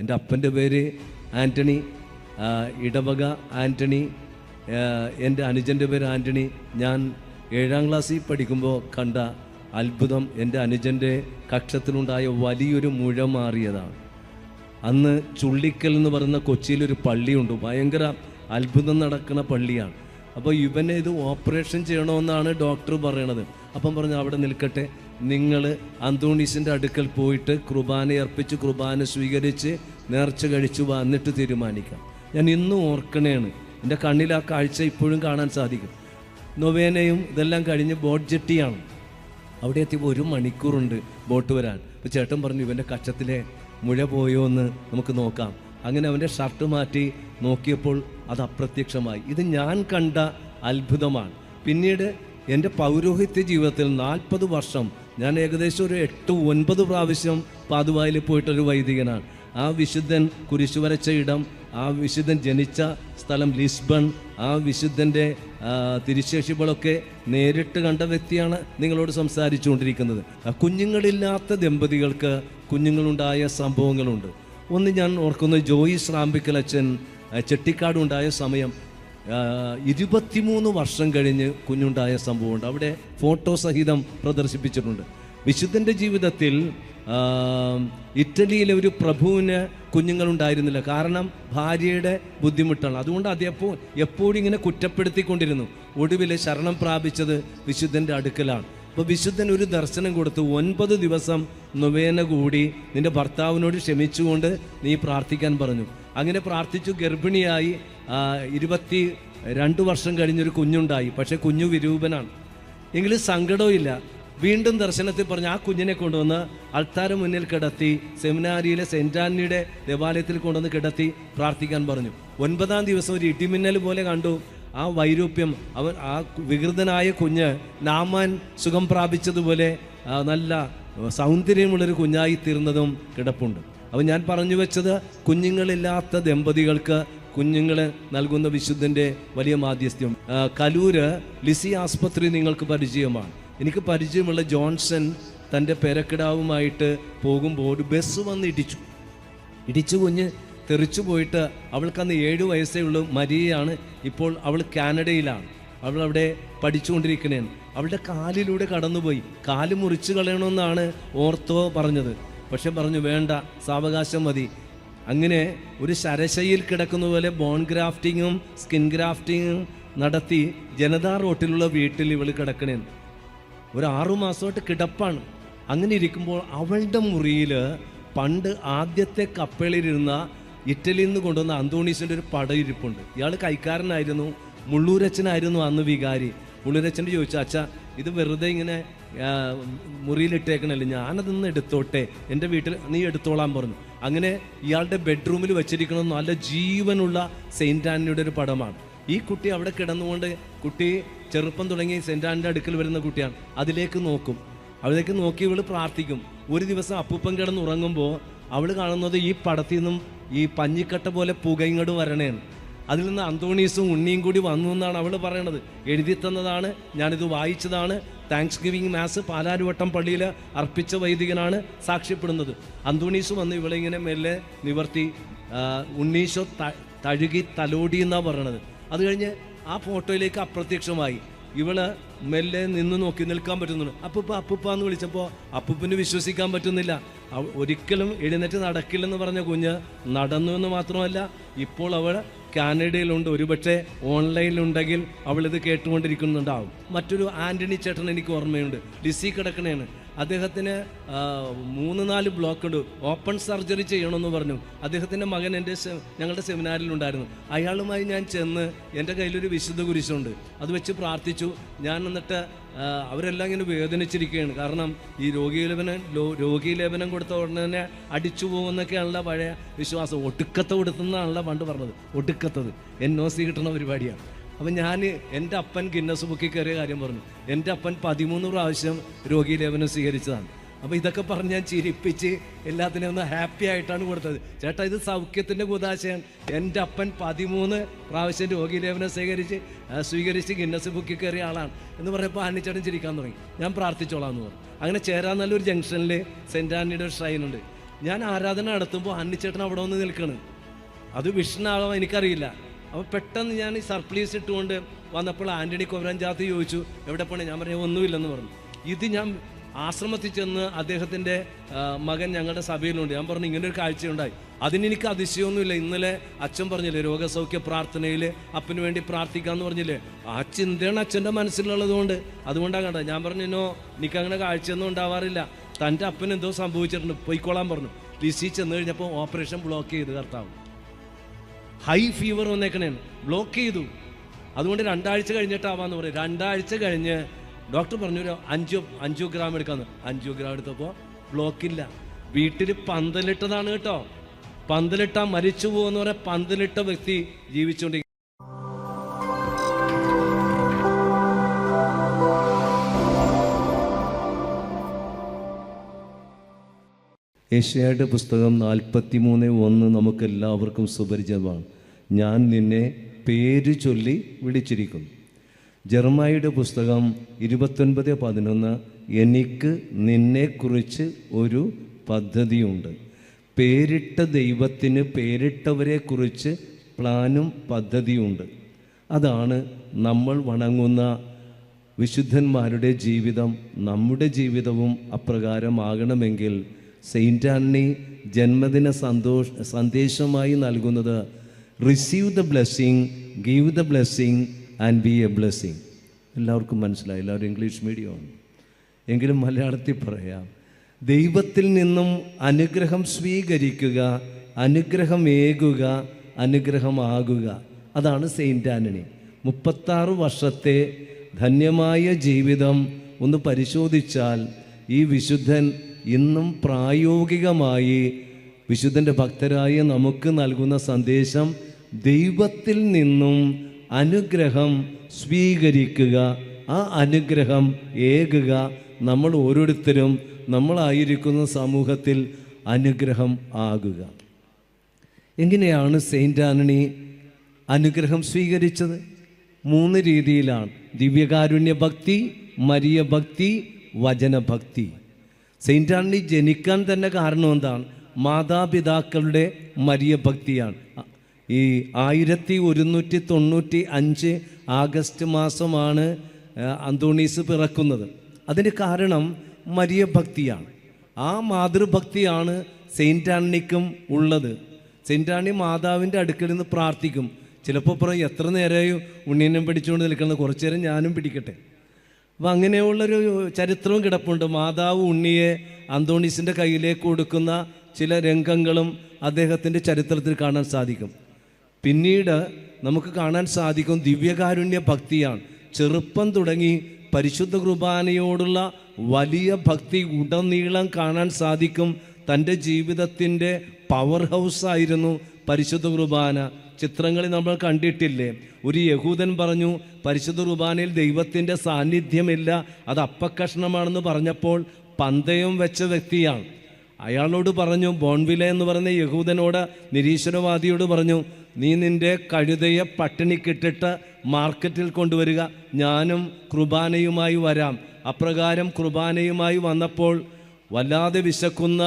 എൻ്റെ അപ്പൻ്റെ പേര് ആൻ്റണി, ഇടവക ആൻ്റണി. എൻ്റെ അനുജൻ്റെ പേര് ആൻ്റണി. ഞാൻ 7ാം ക്ലാസ്സിൽ പഠിക്കുമ്പോൾ കണ്ട അത്ഭുതം എൻ്റെ അനുജൻ്റെ കക്ഷത്തിലുണ്ടായ വലിയൊരു മുഴ മാറിയതാണ്. അന്ന് ചുള്ളിക്കൽ എന്ന് പറയുന്ന കൊച്ചിയിലൊരു പള്ളിയുണ്ട്, ഭയങ്കര അത്ഭുതം നടക്കുന്ന പള്ളിയാണ്. അപ്പോൾ ഇവനെ ഇത് ഓപ്പറേഷൻ ചെയ്യണമെന്നാണ് ഡോക്ടർ പറയണത്. അപ്പം പറഞ്ഞു അവിടെ നിൽക്കട്ടെ, നിങ്ങൾ അന്തോണീസിൻ്റെ അടുക്കൽ പോയിട്ട് കുർബാന അർപ്പിച്ച് കുർബാന സ്വീകരിച്ച് നേർച്ച കഴിച്ചു വന്നിട്ട് തീരുമാനിക്കാം. ഞാൻ ഇന്നും ഓർക്കണേണ്, എൻ്റെ കണ്ണിൽ ആ കാഴ്ച ഇപ്പോഴും കാണാൻ സാധിക്കും. നൊവേനയും ഇതെല്ലാം കഴിഞ്ഞ് ബോട്ട് ജെട്ടിയാണ്. അവിടെ എത്തിയപ്പോൾ 1 മണിക്കൂറുണ്ട് ബോട്ട് വരാൻ. അപ്പോൾ ചേട്ടൻ പറഞ്ഞു ഇവൻ്റെ കച്ചത്തിലെ മുഴ പോയോ എന്ന് നമുക്ക് നോക്കാം. അങ്ങനെ അവൻ്റെ ഷർട്ട് മാറ്റി നോക്കിയപ്പോൾ അത് അപ്രത്യക്ഷമായി. ഇത് ഞാൻ കണ്ട അത്ഭുതമാണ്. പിന്നീട് എൻ്റെ പൗരോഹിത്യ ജീവിതത്തിൽ 40 വർഷം ഞാൻ ഏകദേശം ഒരു 8-9 പ്രാവശ്യം പാതുവായിൽ പോയിട്ടൊരു വൈദികനാണ്. ആ വിശുദ്ധൻ കുരിശു വരച്ച ഇടം, ആ വിശുദ്ധൻ ജനിച്ച സ്ഥലം ലിസ്ബൺ, ആ വിശുദ്ധൻ്റെ തിരുശേഷികളൊക്കെ നേരിട്ട് കണ്ട വ്യക്തിയാണ് നിങ്ങളോട് സംസാരിച്ചുകൊണ്ടിരിക്കുന്നത്. കുഞ്ഞുങ്ങളില്ലാത്ത ദമ്പതികൾക്ക് കുഞ്ഞുങ്ങളുണ്ടായ സംഭവങ്ങളുണ്ട്. ഒന്ന് ഞാൻ ഓർക്കുന്നത്, ജോയിസ് റാമ്പിക്കലച്ചൻ ചെട്ടിക്കാടുണ്ടായ സമയം 23 വർഷം കഴിഞ്ഞ് കുഞ്ഞുണ്ടായ സംഭവമുണ്ട്. അവിടെ ഫോട്ടോ സഹിതം പ്രദർശിപ്പിച്ചിട്ടുണ്ട്. വിശുദ്ധൻ്റെ ജീവിതത്തിൽ ഇറ്റലിയിലെ ഒരു പ്രഭുവിന് കുഞ്ഞുങ്ങളുണ്ടായിരുന്നില്ല. കാരണം ഭാര്യയുടെ ബുദ്ധിമുട്ടാണ്. അതുകൊണ്ട് അദ്ദേഹം എപ്പോഴും ഇങ്ങനെ കുറ്റപ്പെടുത്തിക്കൊണ്ടിരുന്നു. ഒടുവിൽ ശരണം പ്രാപിച്ചത് വിശുദ്ധൻ്റെ അടുക്കലാണ്. അപ്പോൾ വിശുദ്ധൻ ഒരു ദർശനം കൊടുത്തു, 9 ദിവസം നൊവേന കൂടി നിൻ്റെ ഭർത്താവിനോട് ക്ഷമിച്ചുകൊണ്ട് നീ പ്രാർത്ഥിക്കാൻ പറഞ്ഞു. അങ്ങനെ പ്രാർത്ഥിച്ചു. ഗർഭിണിയായി 22 വർഷം കഴിഞ്ഞൊരു കുഞ്ഞുണ്ടായി. പക്ഷേ കുഞ്ഞു വിരൂപനാണ്. എങ്കിലും സങ്കടവും ഇല്ല. വീണ്ടും ദർശനത്തിൽ പറഞ്ഞ് ആ കുഞ്ഞിനെ കൊണ്ടുവന്ന് അൾത്താര മുന്നിൽ കിടത്തി സെമിനാരിയിലെ സെൻറ്റ് ആന്റണിയുടെ ദേവാലയത്തിൽ കൊണ്ടുവന്ന് കിടത്തി പ്രാർത്ഥിക്കാൻ പറഞ്ഞു. 9ാം ദിവസം ഒരു ഇടിമിന്നൽ പോലെ കണ്ടു. ആ വൈരൂപ്യം, അവൻ ആ വികൃതനായ കുഞ്ഞ് നാമാൻ സുഖം പ്രാപിച്ചതുപോലെ നല്ല സൗന്ദര്യമുള്ളൊരു കുഞ്ഞായി തീർന്നതും കിടപ്പുണ്ട്. അപ്പോൾ ഞാൻ പറഞ്ഞു വെച്ചത്, കുഞ്ഞുങ്ങളില്ലാത്ത ദമ്പതികൾക്ക് കുഞ്ഞുങ്ങൾ നൽകുന്ന വിശുദ്ധൻ്റെ വലിയ മാധ്യസ്ഥ്യം. കലൂര് ലിസി ആസ്പത്രി നിങ്ങൾക്ക് പരിചയമാണ്. എനിക്ക് പരിചയമുള്ള ജോൺസൺ തൻ്റെ പെരക്കിടാവുമായിട്ട് പോകുമ്പോൾ ഒരു ബസ് വന്ന് ഇടിച്ചു കുഞ്ഞ് തെറിച്ചു പോയിട്ട് അവൾക്കന്ന് 7 വയസ്സേ ഉള്ളൂ. മരിയയാണ്. ഇപ്പോൾ അവൾ കാനഡയിലാണ്. അവൾ അവിടെ പഠിച്ചുകൊണ്ടിരിക്കണേന്ന്. അവളുടെ കാലിലൂടെ കടന്നുപോയി. കാല് മുറിച്ച് കളയണമെന്നാണ് ഓർത്തോ പറഞ്ഞത്. പക്ഷെ പറഞ്ഞു വേണ്ട, സാവകാശം മതി. അങ്ങനെ ഒരു ശരശയിൽ കിടക്കുന്ന പോലെ ബോൺ ഗ്രാഫ്റ്റിങ്ങും സ്കിൻ ഗ്രാഫ്റ്റിങ്ങും നടത്തി ജനതാ റോട്ടിലുള്ള വീട്ടിൽ ഇവൾ കിടക്കണേന്ന്. ഒരു 6 മാസമായിട്ട് കിടപ്പാണ്. അങ്ങനെ ഇരിക്കുമ്പോൾ അവളുടെ മുറിയിൽ പണ്ട് ആദ്യത്തെ കപ്പലിരുന്ന ഇറ്റലിയിൽ നിന്ന് കൊണ്ടുവന്ന അന്തോണീസിൻ്റെ ഒരു പടയിരിപ്പുണ്ട്. ഇയാൾ കൈക്കാരനായിരുന്നു, മുള്ളൂരച്ചനായിരുന്നു അന്ന് വികാരി. മുള്ളൂരച്ചൻ്റെ ചോദിച്ചു, അച്ഛാ ഇത് വെറുതെ ഇങ്ങനെ മുറിയിലിട്ടേക്കണല്ലേ, ഞാനതൊന്ന് എടുത്തോട്ടെ, എൻ്റെ വീട്ടിൽ നീ എടുത്തോളാൻ പറഞ്ഞു. അങ്ങനെ ഇയാളുടെ ബെഡ്റൂമിൽ വെച്ചിരിക്കുന്നത് നല്ല ജീവനുള്ള സെയിൻറ്റ് ആന്റണിയുടെ ഒരു പടമാണ്. ഈ കുട്ടി അവിടെ കിടന്നുകൊണ്ട്, കുട്ടി ചെറുപ്പം തുടങ്ങി സെൻറ്റ് ആന്റണിയുടെ അടുക്കൽ വരുന്ന കുട്ടിയാണ്, അതിലേക്ക് നോക്കും. അതിലേക്ക് നോക്കി ഇവൾ പ്രാർത്ഥിക്കും. ഒരു ദിവസം അപ്പൂപ്പൻ കിടന്നുറങ്ങുമ്പോൾ അവൾ കാണുന്നത് ഈ പടത്തിൽ നിന്നും ഈ പഞ്ഞിക്കട്ട പോലെ പുകയിങ്ങോട് വരണേന്ന്. അതിൽ നിന്ന് അന്തോണീസും ഉണ്ണിയും കൂടി വന്നു എന്നാണ് അവൾ പറയണത്. എഴുതി തന്നതാണ്, ഞാനിത് വായിച്ചതാണ്. താങ്ക്സ് ഗിവിങ് മാസ് പാലാരിവട്ടം പള്ളിയിൽ അർപ്പിച്ച വൈദികനാണ് സാക്ഷ്യപ്പെടുന്നത്. അന്തോണീസ് വന്ന് ഇവളിങ്ങനെ മെല്ലെ നിവർത്തി, ഉണ്ണീശോ തഴുകി തലോടി എന്നാണ് പറയണത്. അത് കഴിഞ്ഞ് ആ ഫോട്ടോയിലേക്ക് അപ്രത്യക്ഷമായി. ഇവള് മെല്ലെ നിന്ന് നോക്കി നിൽക്കാൻ പറ്റുന്നുള്ളൂ. അപ്പൂപ്പ എന്ന് വിളിച്ചപ്പോൾ അപ്പൂപ്പന് വിശ്വസിക്കാൻ പറ്റുന്നില്ല. ഒരിക്കലും എഴുന്നേറ്റ് നടക്കില്ലെന്ന് പറഞ്ഞ കുഞ്ഞ് നടന്നു എന്ന് മാത്രമല്ല, ഇപ്പോൾ അവൾ കാനഡയിലുണ്ട്. ഒരുപക്ഷെ ഓൺലൈനിലുണ്ടെങ്കിൽ അവളിത് കേട്ടുകൊണ്ടിരിക്കുന്നുണ്ടാവും. മറ്റൊരു ആൻ്റണി ചേട്ടൻ എനിക്ക് ഓർമ്മയുണ്ട്. ലിസി കിടക്കണേണ്. അദ്ദേഹത്തിന് 3-4 ബ്ലോക്ക് ഉണ്ട്. ഓപ്പൺ സർജറി ചെയ്യണമെന്ന് പറഞ്ഞു. അദ്ദേഹത്തിൻ്റെ മകൻ ഞങ്ങളുടെ സെമിനാറിലുണ്ടായിരുന്നു. അയാളുമായി ഞാൻ ചെന്ന്, എൻ്റെ കയ്യിലൊരു വിശുദ്ധ കുരിശുണ്ട്, അത് വെച്ച് പ്രാർത്ഥിച്ചു. ഞാൻ എന്നിട്ട് അവരെല്ലാം ഇങ്ങനെ വേദനിച്ചിരിക്കുകയാണ്. കാരണം ഈ രോഗീലേപനം കൊടുത്ത ഉടനെ തന്നെ അടിച്ചു പോകുന്നൊക്കെയാണല്ലോ പഴയ വിശ്വാസം. ഒടുക്കത്തെ കൊടുത്തുന്നതാണല്ലോ പണ്ട് പറഞ്ഞത്. ഒടുക്കത്തത് NOC കിട്ടുന്ന പരിപാടിയാണ്. അപ്പം ഞാൻ എൻ്റെ അപ്പൻ ഗിന്നസ് ബുക്കിൽ കയറിയ കാര്യം പറഞ്ഞു. എൻ്റെ അപ്പൻ 13 പ്രാവശ്യം രോഗീലേപനം സ്വീകരിച്ചതാണ്. അപ്പോൾ ഇതൊക്കെ പറഞ്ഞ് ഞാൻ ചിരിപ്പിച്ച് എല്ലാത്തിനും ഒന്ന് ഹാപ്പി ആയിട്ടാണ് കൊടുത്തത്. ചേട്ടാ ഇത് സൗഖ്യത്തിൻ്റെ കുതാശയാണ്. എൻ്റെ അപ്പൻ 13 പ്രാവശ്യം രോഗീലേപനം സ്വീകരിച്ച് ഗിന്നസ് ബുക്കിൽ കയറിയ ആളാണ് എന്ന് പറഞ്ഞപ്പോൾ ആനിച്ചേട്ടൻ ചിരിക്കാൻ തുടങ്ങി. ഞാൻ പ്രാർത്ഥിച്ചോളാം എന്ന് പറഞ്ഞു. അങ്ങനെ ചേരാനല്ലൊരു ജംഗ്ഷനിൽ സെൻറ്റ് ആന്റണിയുടെ ഒരു ഷ്രൈനുണ്ട്. ഞാൻ ആരാധന നടത്തുമ്പോൾ അന്നിച്ചേട്ടൻ അവിടെ വന്ന് നിൽക്കണ്. അത് വിഷ്ണാവാൻ എനിക്കറിയില്ല. അപ്പോൾ പെട്ടെന്ന് ഞാൻ ഈ സർപ്ലീസ് ഇട്ടുകൊണ്ട് വന്നപ്പോൾ ആൻ്റണി കൊവരഞ്ചാത്ത് ചോദിച്ചു, എവിടെ പോണേ? ഞാൻ പറഞ്ഞു ഒന്നുമില്ലെന്ന് പറഞ്ഞു. ഇത് ഞാൻ ആശ്രമത്തിൽ ചെന്ന് അദ്ദേഹത്തിൻ്റെ മകൻ ഞങ്ങളുടെ സഭയിലുണ്ട്. ഞാൻ പറഞ്ഞു ഇങ്ങനൊരു കാഴ്ചയുണ്ടായി. അതിനെനിക്ക് അതിശയമൊന്നുമില്ല. ഇന്നലെ അച്ഛൻ പറഞ്ഞില്ലേ രോഗസൗഖ്യ പ്രാർത്ഥനയിൽ അപ്പന് വേണ്ടി പ്രാർത്ഥിക്കാമെന്ന് പറഞ്ഞില്ലേ, ആ ചിന്തയാണ് അച്ഛൻ്റെ മനസ്സിലുള്ളത് കൊണ്ട് അതുകൊണ്ടാണ് കണ്ടത്. ഞാൻ പറഞ്ഞു എനിക്കങ്ങനെ കാഴ്ചയൊന്നും ഉണ്ടാവാറില്ല, തൻ്റെ അപ്പന് എന്തോ സംഭവിച്ചിട്ടുണ്ട്, പോയിക്കോളാൻ പറഞ്ഞു. ലിസി ചെന്ന് കഴിഞ്ഞപ്പോൾ ഓപ്പറേഷൻ ബ്ലോക്ക് ചെയ്ത് കർത്താവ്. ഹൈ ഫീവർ വന്നേക്കണേന്ന് ബ്ലോക്ക് ചെയ്തു. അതുകൊണ്ട് 2 ആഴ്ച കഴിഞ്ഞിട്ടാവാന്ന് പറയും. 2 ആഴ്ച കഴിഞ്ഞ് ഡോക്ടർ പറഞ്ഞു ഒരു 5 ഗ്രാം എടുക്കാന്ന്. 5 ഗ്രാം എടുത്തപ്പോൾ ബ്ലോക്കില്ല. വീട്ടിൽ പന്തലിട്ടതാണ് കേട്ടോ. പന്തലിട്ട മരിച്ചു പോകുന്ന പറയാൻ പന്തലിട്ട വ്യക്തി ജീവിച്ചുകൊണ്ടിരിക്കും. യെശയ്യായുടെ പുസ്തകം 43:1 നമുക്കെല്ലാവർക്കും സുപരിചിതമാണ്. ഞാൻ നിന്നെ പേര് ചൊല്ലി വിളിച്ചിരിക്കുന്നു. ജെറമ്യായുടെ പുസ്തകം 29:11 എനിക്ക് നിന്നെക്കുറിച്ച് ഒരു പദ്ധതിയുണ്ട്. പേരിട്ട ദൈവത്തിന് പേരിട്ടവരെക്കുറിച്ച് പ്ലാനും പദ്ധതിയുണ്ട്. അതാണ് നമ്മൾ വണങ്ങുന്ന വിശുദ്ധന്മാരുടെ ജീവിതം. നമ്മുടെ ജീവിതവും അപ്രകാരമാകണമെങ്കിൽ സെയിൻറ്റ് ആന്റണി ജന്മദിന സന്ദേശമായി നൽകുന്നത് receive the blessing, give the blessing and B A blessing. എല്ലാവർക്കും മനസ്സിലായി, എല്ലാവരും ഇംഗ്ലീഷ് മീഡിയമാണ്. എങ്കിലും മലയാളത്തിൽ പറയാം. ദൈവത്തിൽ നിന്നും അനുഗ്രഹം സ്വീകരിക്കുക, അനുഗ്രഹമേകുക, അനുഗ്രഹമാകുക. അതാണ് സെയിൻറ്റ് ആന്റണി. 36 വർഷത്തെ ധന്യമായ ജീവിതം ഒന്ന് പരിശോധിച്ചാൽ ഈ വിശുദ്ധൻ ഇന്നും പ്രായോഗികമായി വിശുദ്ധൻ്റെ ഭക്തരായ നമുക്ക് നൽകുന്ന സന്ദേശം ദൈവത്തിൽ നിന്നും അനുഗ്രഹം സ്വീകരിക്കുക, ആ അനുഗ്രഹം ഏകുക. നമ്മൾ ഓരോരുത്തരും നമ്മളായിരിക്കുന്ന സമൂഹത്തിൽ അനുഗ്രഹം ആകുക. എങ്ങനെയാണ് സെയിൻറ്റ് ആന്റണി അനുഗ്രഹം സ്വീകരിച്ചത്? 3 രീതിയിലാണ്. ദിവ്യകാരുണ്യ ഭക്തി, മരിയ ഭക്തി, വചനഭക്തി. സെയിൻറ്റ് ആന്റണി ജനിക്കാൻ തന്നെ കാരണം എന്താണ്? മാതാപിതാക്കളുടെ മരിയ ഭക്തിയാണ്. ഈ 1195 ആഗസ്റ്റ് മാസമാണ് അന്തോണീസ് പിറക്കുന്നത്. അതിന് കാരണം മരിയ ഭക്തിയാണ്. ആ മാതൃഭക്തിയാണ് സെയിൻറ്റ് ആന്റണിക്കും ഉള്ളത്. സെയിൻറ്റ് ആന്റണി മാതാവിൻ്റെ അടുക്കൽ നിന്ന് പ്രാർത്ഥിക്കും. ചിലപ്പോൾ പറയും എത്ര നേരമായി ഉണ്ണീനെ പിടിച്ചുകൊണ്ട് നിൽക്കുന്നത്, കുറച്ചു നേരം ഞാനും പിടിക്കട്ടെ. അപ്പം അങ്ങനെയുള്ളൊരു ചരിത്രവും കിടപ്പുണ്ട്. മാതാവ് ഉണ്ണിയെ അന്തോണീസിൻ്റെ കയ്യിലേക്ക് കൊടുക്കുന്ന ചില രംഗങ്ങളും അദ്ദേഹത്തിൻ്റെ ചരിത്രത്തിൽ കാണാൻ സാധിക്കും. പിന്നീട് നമുക്ക് കാണാൻ സാധിക്കും ദിവ്യകാരുണ്യ ഭക്തിയാണ്. ചെറുപ്പം തുടങ്ങി പരിശുദ്ധ കുർബാനയോടുള്ള വലിയ ഭക്തി ഉടനീളം കാണാൻ സാധിക്കും. തൻ്റെ ജീവിതത്തിൻ്റെ പവർ ഹൗസായിരുന്നു പരിശുദ്ധ കുർബാന. ചിത്രങ്ങളിൽ നമ്മൾ കണ്ടിട്ടില്ലേ? ഒരു യഹൂദൻ പറഞ്ഞു പരിശുദ്ധ കുർബാനയിൽ ദൈവത്തിൻ്റെ സാന്നിധ്യമില്ല, അത് അപ്പക്കഷ്ണമാണെന്ന് പറഞ്ഞപ്പോൾ പന്തയം വെച്ച വ്യക്തിയാണ്. അയാളോട് പറഞ്ഞു, ബോൺവിലെ എന്ന് പറയുന്ന യഹൂദനോട്, നിരീശ്വരവാദിയോട് പറഞ്ഞു, നീ നിൻ്റെ കഴുതയെ പട്ടിണിക്കിട്ടിട്ട് മാർക്കറ്റിൽ കൊണ്ടുവരിക, ഞാനും കുർബാനയുമായി വരാം. അപ്രകാരം കുർബാനയുമായി വന്നപ്പോൾ വല്ലാതെ വിശക്കുന്ന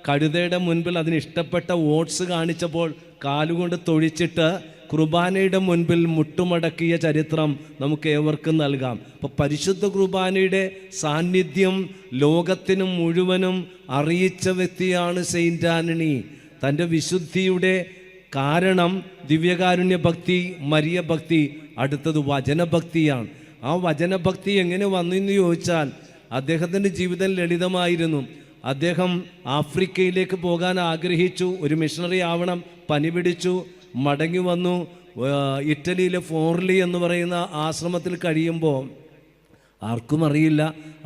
കഴുതയുടെ മുൻപിൽ അതിന് ഇഷ്ടപ്പെട്ട ഓട്സ് കാണിച്ചപ്പോൾ കാലുകൊണ്ട് തൊഴിച്ചിട്ട് കുർബാനയുടെ മുൻപിൽ മുട്ടുമടക്കിയ ചരിത്രം നമുക്ക് ഏവർക്കും നൽകാം. അപ്പോൾ പരിശുദ്ധ കുർബാനയുടെ സാന്നിധ്യം ലോകത്തിന് മുഴുവനും അറിയിച്ച വ്യക്തിയാണ് സെയിൻറ്റ് ആന്റണി. തൻ്റെ വിശുദ്ധിയുടെ കാരണം ദിവ്യകാരുണ്യ ഭക്തി, മരിയ ഭക്തി. അടുത്തത് വചനഭക്തിയാണ്. ആ വചനഭക്തി എങ്ങനെ വന്നു എന്ന് ചോദിച്ചാൽ അദ്ദേഹത്തിൻ്റെ ജീവിതം ലളിതമായിരുന്നു. അദ്ദേഹം ആഫ്രിക്കയിലേക്ക് പോകാൻ ആഗ്രഹിച്ചു, ഒരു മിഷണറി ആവണം, പനി പിടിച്ചു, മടങ്ങി വന്നു. ഇറ്റലിയിലെ ഫോർലി എന്ന് പറയുന്ന ആശ്രമത്തിൽ കഴിയുമ്പോൾ ആർക്കും അറിയില്ല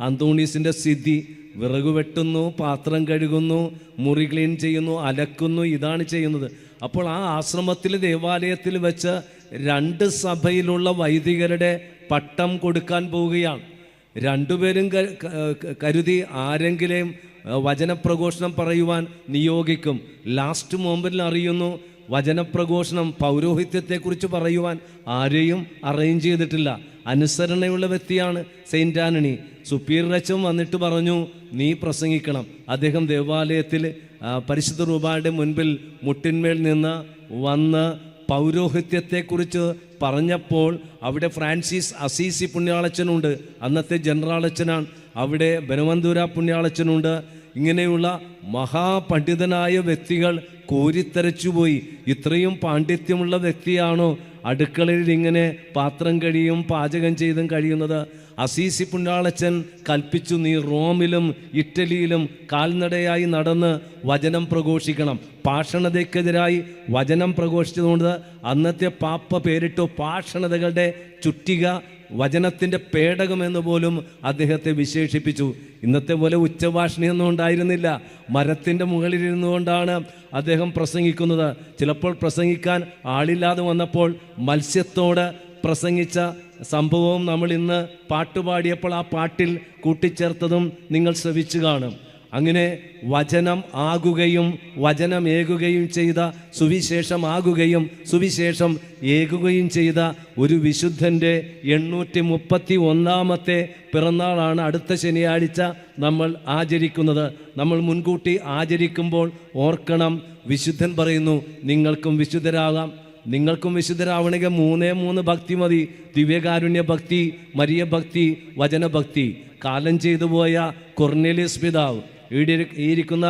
അന്തോണീസിൻ്റെ സ്ഥിതി. വിറക് വെട്ടുന്നു, പാത്രം കഴുകുന്നു, മുറി ക്ലീൻ ചെയ്യുന്നു, അലക്കുന്നു, ഇതാണ് ചെയ്യുന്നത്. അപ്പോൾ ആ ആശ്രമത്തിൽ ദേവാലയത്തിൽ വെച്ച് 2 സഭയിലുള്ള വൈദികരുടെ പട്ടം കൊടുക്കാൻ പോവുകയാണ്. 2 പേരും കരുതി ആരെങ്കിലും വചനപ്രഘോഷണം പറയുവാൻ നിയോഗിക്കും. ലാസ്റ്റ് മൊമെന്റിൽ അറിയുന്നു വചനപ്രഘോഷണം, പൗരോഹിത്യത്തെക്കുറിച്ച് പറയുവാൻ ആരെയും അറേഞ്ച് ചെയ്തിട്ടില്ല. അനുസരണയുള്ള വ്യക്തിയാണ് സെയിൻറ്റ് ആന്റണി. സുപ്പീരിയർ അച്ഛൻ വന്നിട്ട് പറഞ്ഞു, നീ പ്രസംഗിക്കണം. അദ്ദേഹം ദേവാലയത്തിൽ പരിശുദ്ധ റൂബായുടെ മുൻപിൽ മുട്ടിന്മേൽ നിന്ന് വന്ന് പൗരോഹിത്യത്തെക്കുറിച്ച് പറഞ്ഞപ്പോൾ അവിടെ ഫ്രാൻസിസ് അസീസി പുണ്യാളച്ചനുണ്ട്, അന്നത്തെ ജനറൽ അച്ഛനാണ്. അവിടെ ബനവന്തൂര പുണ്യാളച്ചനുണ്ട്. ഇങ്ങനെയുള്ള മഹാപണ്ഡിതനായ വ്യക്തികൾ കോരിത്തരച്ചുപോയി. ഇത്രയും പാണ്ഡിത്യമുള്ള വ്യക്തിയാണോ അടുക്കളയിൽ ഇങ്ങനെ പാത്രം കഴിയും പാചകം ചെയ്തും കഴിയുന്നത്? അസീസി പുണ്യാളച്ചൻ കൽപ്പിച്ചു, നീ റോമിലും ഇറ്റലിയിലും കാൽനടയായി നടന്ന് വചനം പ്രഘോഷിക്കണം. പാഷണതയ്ക്കെതിരായി വചനം പ്രഘോഷിച്ചതുകൊണ്ട് അന്നത്തെ പാപ്പ പേരിട്ടു പാഷണതകളുടെ ചുറ്റിക, വചനത്തിൻ്റെ പേടകമെന്ന് പോലും അദ്ദേഹത്തെ വിശേഷിപ്പിച്ചു. ഇന്നത്തെ പോലെ ഉച്ചഭാഷണിയൊന്നും ഉണ്ടായിരുന്നില്ല. മരത്തിൻ്റെ മുകളിലിരുന്നു കൊണ്ടാണ് അദ്ദേഹം പ്രസംഗിക്കുന്നത്. ചിലപ്പോൾ പ്രസംഗിക്കാൻ ആളില്ലാതെ വന്നപ്പോൾ മത്സ്യത്തോട് പ്രസംഗിച്ച സംഭവവും നമ്മൾ ഇന്ന് പാട്ടുപാടിയപ്പോൾ ആ പാട്ടിൽ കൂട്ടിച്ചേർത്തതും നിങ്ങൾ ശ്രവിച്ചു കാണും. അങ്ങനെ വചനം ആകുകയും വചനമേകുകയും ചെയ്ത, സുവിശേഷമാകുകയും സുവിശേഷം ഏകുകയും ചെയ്ത ഒരു വിശുദ്ധൻ്റെ 831 പിറന്നാളാണ് അടുത്ത ശനിയാഴ്ച നമ്മൾ ആചരിക്കുന്നത്. നമ്മൾ മുൻകൂട്ടി ആചരിക്കുമ്പോൾ ഓർക്കണം, വിശുദ്ധൻ പറയുന്നു നിങ്ങൾക്കും വിശുദ്ധരാകാം. നിങ്ങൾക്കും വിശുദ്ധരാവണമെങ്കിൽ 3 ഭക്തി മതി. ദിവ്യകാരുണ്യ ഭക്തി, മരിയ ഭക്തി, വചനഭക്തി. കാലം ചെയ്തു പോയ കൊർന്നേലിയസ് പിതാവ്, ഈ ഇരിക്കുന്ന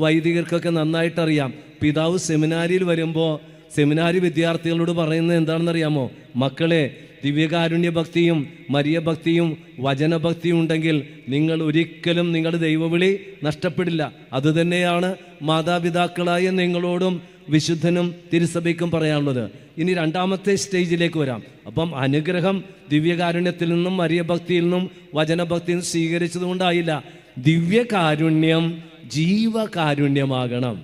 വൈദികർക്കൊക്കെ നന്നായിട്ടറിയാം. പിതാവ് സെമിനാരിയിൽ വരുമ്പോൾ സെമിനാരി വിദ്യാർത്ഥികളോട് പറയുന്നത് എന്താണെന്നറിയാമോ? മക്കളെ, ദിവ്യകാരുണ്യ ഭക്തിയും മരിയ ഭക്തിയും വചനഭക്തിയും ഉണ്ടെങ്കിൽ നിങ്ങൾ ഒരിക്കലും നിങ്ങളുടെ ദൈവവിളി നഷ്ടപ്പെടില്ല. അതുതന്നെയാണ് മാതാപിതാക്കളായ നിങ്ങളോടും വിശുദ്ധനും തിരുസഭയ്ക്കും പറയാനുള്ളത്. ഇനി രണ്ടാമത്തെ സ്റ്റേജിലേക്ക് വരാം. അപ്പം അനുഗ്രഹം ദിവ്യകാരുണ്യത്തിൽ നിന്നും മരിയ ഭക്തിയിൽ നിന്നും വചനഭക്തിയിൽ നിന്നും സ്വീകരിച്ചത് കൊണ്ടായില്ല. ദിവ്യകാരുണ്യം ജീവകാരുണ്യമാകണം.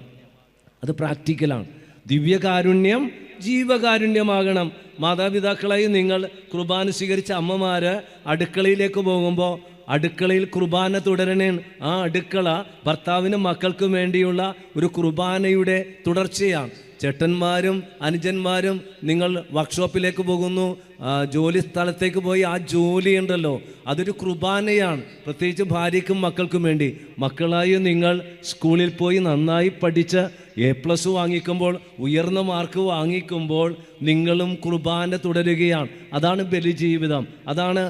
അത് പ്രാക്ടിക്കലാണ്. ദിവ്യകാരുണ്യം ജീവകാരുണ്യമാകണം. മാതാപിതാക്കളായി നിങ്ങൾ കുർബാന സ്വീകരിച്ച അമ്മമാർ അടുക്കളയിലേക്ക് പോകുമ്പോൾ അടുക്കളയിൽ കുർബാന തുടരണേ. ആ അടുക്കള ഭർത്താവിനും മക്കൾക്കും വേണ്ടിയുള്ള ഒരു കുർബാനയുടെ തുടർച്ചയാണ്. ചേട്ടന്മാരും അനുജന്മാരും നിങ്ങൾ വർക്ക്ഷോപ്പിലേക്ക് പോകുന്നു, ജോലി സ്ഥലത്തേക്ക് പോയി ആ ജോലി ഉണ്ടല്ലോ, അതൊരു കുർബാനയാണ്. പ്രത്യേകിച്ച് ഭാര്യയ്ക്കും മക്കൾക്കും വേണ്ടി. മക്കളായി നിങ്ങൾ സ്കൂളിൽ പോയി നന്നായി പഠിച്ച് A+ വാങ്ങിക്കുമ്പോൾ, ഉയർന്ന മാർക്ക് വാങ്ങിക്കുമ്പോൾ നിങ്ങളും കുർബാന തുടരുകയാണ്. അതാണ് ബലിജീവിതം. അതാണ്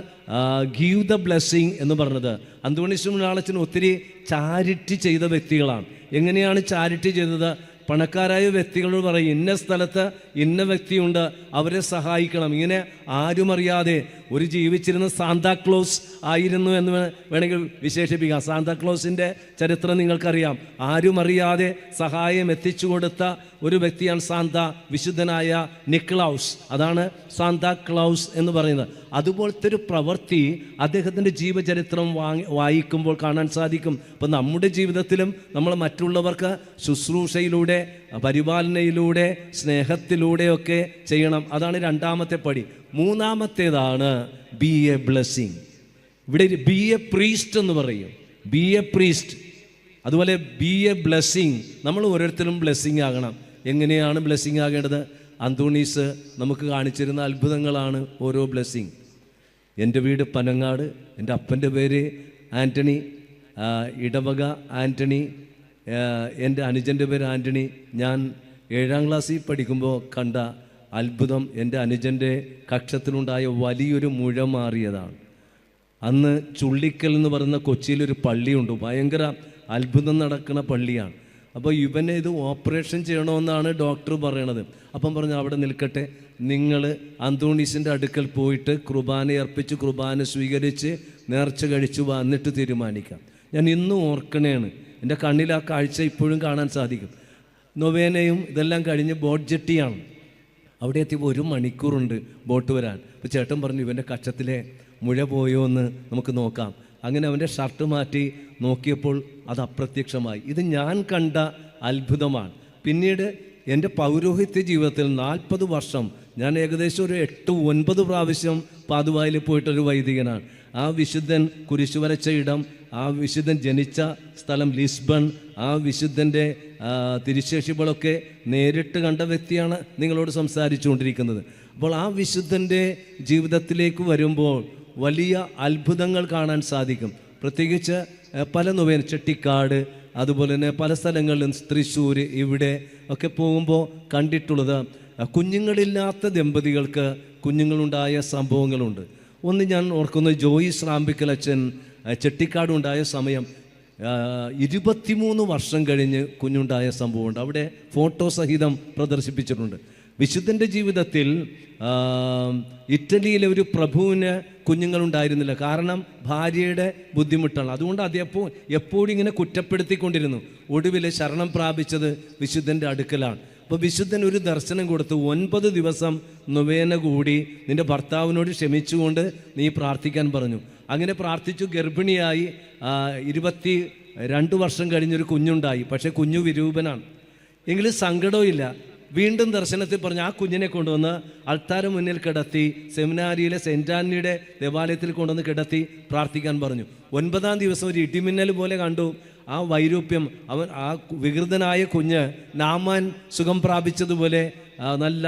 ഗീവ് ദ ബ്ലെസ്സിങ് എന്ന് പറഞ്ഞത്. അന്തോണീസ് പുണ്യാളച്ചൻ ഒത്തിരി ചാരിറ്റി ചെയ്ത വ്യക്തികളാണ്. എങ്ങനെയാണ് ചാരിറ്റി ചെയ്തത്? പണക്കാരായ വ്യക്തികളോട് പറയും, ഇന്ന സ്ഥലത്ത് ഇന്ന വ്യക്തിയുണ്ട്, അവരെ സഹായിക്കണം. ഇങ്ങനെ ആരും അറിയാതെ ഒരു ജീവിച്ചിരുന്ന സാന്താക്ലോസ് ആയിരുന്നു എന്ന് വേണമെങ്കിൽ വിശേഷിപ്പിക്കാം. സാന്താക്ലോസിൻ്റെ ചരിത്രം നിങ്ങൾക്കറിയാം. ആരും അറിയാതെ സഹായം എത്തിച്ചു കൊടുത്ത ഒരു വ്യക്തിയാണ് വിശുദ്ധനായ നിക്ലൗസ്. അതാണ് സാന്താക്ലൗസ് എന്ന് പറയുന്നത്. അതുപോലത്തെ ഒരു പ്രവൃത്തി അദ്ദേഹത്തിൻ്റെ ജീവചരിത്രം വായിക്കുമ്പോൾ കാണാൻ സാധിക്കും. അപ്പം നമ്മുടെ ജീവിതത്തിലും നമ്മൾ മറ്റുള്ളവർക്ക് ശുശ്രൂഷയിലൂടെ, പരിപാലനയിലൂടെ, സ്നേഹത്തിലൂടെയൊക്കെ ചെയ്യണം. അതാണ് രണ്ടാമത്തെ പടി. മൂന്നാമത്തേതാണ് ബി എ ബ്ലെസ്സിങ്. ഇവിടെ ബി എ പ്രീസ്റ്റ് എന്ന് പറയും. B A priest. അതുപോലെ ബി എ ബ്ലെസ്സിങ്. നമ്മൾ ഓരോരുത്തരും ബ്ലെസ്സിങ് ആകണം. എങ്ങനെയാണ് ബ്ലെസ്സിങ് ആകേണ്ടത്? അന്തോണീസ് നമുക്ക് കാണിച്ചിരുന്ന അത്ഭുതങ്ങളാണ് ഓരോ ബ്ലെസ്സിങ്. എൻ്റെ വീട് പനങ്ങാട്, എൻ്റെ അപ്പൻ്റെ പേര് ആൻ്റണി, ഇടവക ആൻ്റണി, എൻ്റെ അനുജൻ്റെ പേര് ആൻ്റണി. ഞാൻ 7ാം ക്ലാസ്സിൽ പഠിക്കുമ്പോൾ കണ്ട അത്ഭുതം, എൻ്റെ അനുജൻ്റെ കക്ഷത്തിലുണ്ടായ വലിയൊരു മുഴ മാറിയതാണ്. അന്ന് ചുള്ളിക്കൽ എന്ന് പറയുന്ന കൊച്ചിയിലൊരു പള്ളിയുണ്ട്, ഭയങ്കര അത്ഭുതം നടക്കുന്ന പള്ളിയാണ്. അപ്പോൾ ഇവനെ ഇത് ഓപ്പറേഷൻ ചെയ്യണമെന്നാണ് ഡോക്ടർ പറയണത്. അപ്പം പറഞ്ഞു, അവിടെ നിൽക്കട്ടെ, നിങ്ങൾ അന്തോണീസിൻ്റെ അടുക്കൽ പോയിട്ട് കുർബാന അർപ്പിച്ച് കുർബാന സ്വീകരിച്ച് നേർച്ച കഴിച്ചു വന്നിട്ട് തീരുമാനിക്കാം. ഞാൻ ഇന്നും ഓർക്കണേണ്. എൻ്റെ കണ്ണിൽ ആ കാഴ്ച ഇപ്പോഴും കാണാൻ സാധിക്കും. നൊവേനയും ഇതെല്ലാം കഴിഞ്ഞ് ബോട്ട് ജെട്ടിയാണ്. അവിടെ എത്തിയപ്പോൾ 1 മണിക്കൂറുണ്ട് ബോട്ട് വരാൻ. അപ്പോൾ ചേട്ടൻ പറഞ്ഞു, ഇവൻ്റെ കക്ഷത്തിലെ മുഴ പോയോ എന്ന് നമുക്ക് നോക്കാം. അങ്ങനെ അവൻ്റെ ഷർട്ട് മാറ്റി നോക്കിയപ്പോൾ അത് അപ്രത്യക്ഷമായി. ഇത് ഞാൻ കണ്ട അത്ഭുതമാണ്. പിന്നീട് എൻ്റെ പൗരോഹിത്യ ജീവിതത്തിൽ 40 വർഷം ഞാൻ ഏകദേശം ഒരു 8-9 പ്രാവശ്യം പാതുവായിൽ പോയിട്ടൊരു വൈദികനാണ്. ആ വിശുദ്ധൻ കുരിശു വരച്ച ഇടം, ആ വിശുദ്ധൻ ജനിച്ച സ്ഥലം ലിസ്ബൺ, ആ വിശുദ്ധൻ്റെ തിരുശേഷികളൊക്കെ നേരിട്ട് കണ്ട വ്യക്തിയാണ് നിങ്ങളോട് സംസാരിച്ചുകൊണ്ടിരിക്കുന്നത്. അപ്പോൾ ആ വിശുദ്ധൻ്റെ ജീവിതത്തിലേക്ക് വരുമ്പോൾ വലിയ അത്ഭുതങ്ങൾ കാണാൻ സാധിക്കും. പ്രത്യേകിച്ച് പല നൊവേന, ചെട്ടിക്കാട്, അതുപോലെ തന്നെ പല സ്ഥലങ്ങളിലും തൃശ്ശൂർ, ഇവിടെ ഒക്കെ പോകുമ്പോൾ കണ്ടിട്ടുള്ളത് കുഞ്ഞുങ്ങളില്ലാത്ത ദമ്പതികൾക്ക് കുഞ്ഞുങ്ങളുണ്ടായ സംഭവങ്ങളുണ്ട്. ഒന്ന് ഞാൻ ഓർക്കുന്നത്, ജോയിസ് റാമ്പിക്കൽ അച്ഛൻ ചെട്ടിക്കാടുണ്ടായ സമയം 23 വർഷം കഴിഞ്ഞ് കുഞ്ഞുണ്ടായ സംഭവമുണ്ട്. അവിടെ ഫോട്ടോ സഹിതം പ്രദർശിപ്പിച്ചിട്ടുണ്ട്. വിശുദ്ധൻ്റെ ജീവിതത്തിൽ ഇറ്റലിയിലെ ഒരു പ്രഭുവിന് കുഞ്ഞുങ്ങളുണ്ടായിരുന്നില്ല. കാരണം ഭാര്യയുടെ ബുദ്ധിമുട്ടാണ്. അതുകൊണ്ട് അദ്ദേഹം എപ്പോഴും ഇങ്ങനെ കുറ്റപ്പെടുത്തിക്കൊണ്ടിരുന്നു. ഒടുവിൽ ശരണം പ്രാപിച്ചത് വിശുദ്ധൻ്റെ അടുക്കലാണ്. അപ്പോൾ വിശുദ്ധൻ ഒരു ദർശനം കൊടുത്ത് 9 ദിവസം നൊവേന കൂടി നിൻ്റെ ഭർത്താവിനോട് ക്ഷമിച്ചുകൊണ്ട് നീ പ്രാർത്ഥിക്കാൻ പറഞ്ഞു. അങ്ങനെ പ്രാർത്ഥിച്ചു. ഗർഭിണിയായി 22 വർഷം കഴിഞ്ഞൊരു കുഞ്ഞുണ്ടായി. പക്ഷേ കുഞ്ഞു വിരൂപനാണ്. എങ്കിലും സങ്കടമില്ല. വീണ്ടും ദർശനത്തിൽ പറഞ്ഞ് ആ കുഞ്ഞിനെ കൊണ്ടുവന്ന് അൾത്താര മുന്നിൽ കിടത്തി സെമിനാരിയിലെ സെൻറ്റ് ആന്റണിയുടെ ദേവാലയത്തിൽ കൊണ്ടുവന്ന് കിടത്തി പ്രാർത്ഥിക്കാൻ പറഞ്ഞു. 9-ാം ദിവസം ഒരു ഇടിമിന്നൽ പോലെ കണ്ടു. ആ വൈരൂപ്യം, ആ വികൃതനായ കുഞ്ഞ് നാമാൻ സുഖം പ്രാപിച്ചതുപോലെ നല്ല